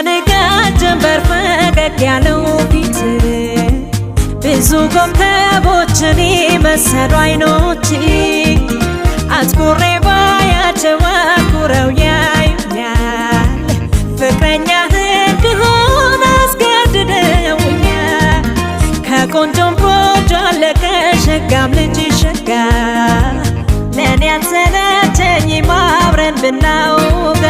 ንጋት ጀንበር ፈገግ ያለው ፊት ብዙ ኮከቦችን መሰሉ አይኖች አትኩሬ ባያቸው አትኩረው ያዩኛል ፍቅረኛህ እንድሆን አስገድደውኛል ከቆንጆም ጎጆ አለ ከሸጋም ልጅ ሸጋ ለኔ አልሰለቸኝም አብረን ብናውጋ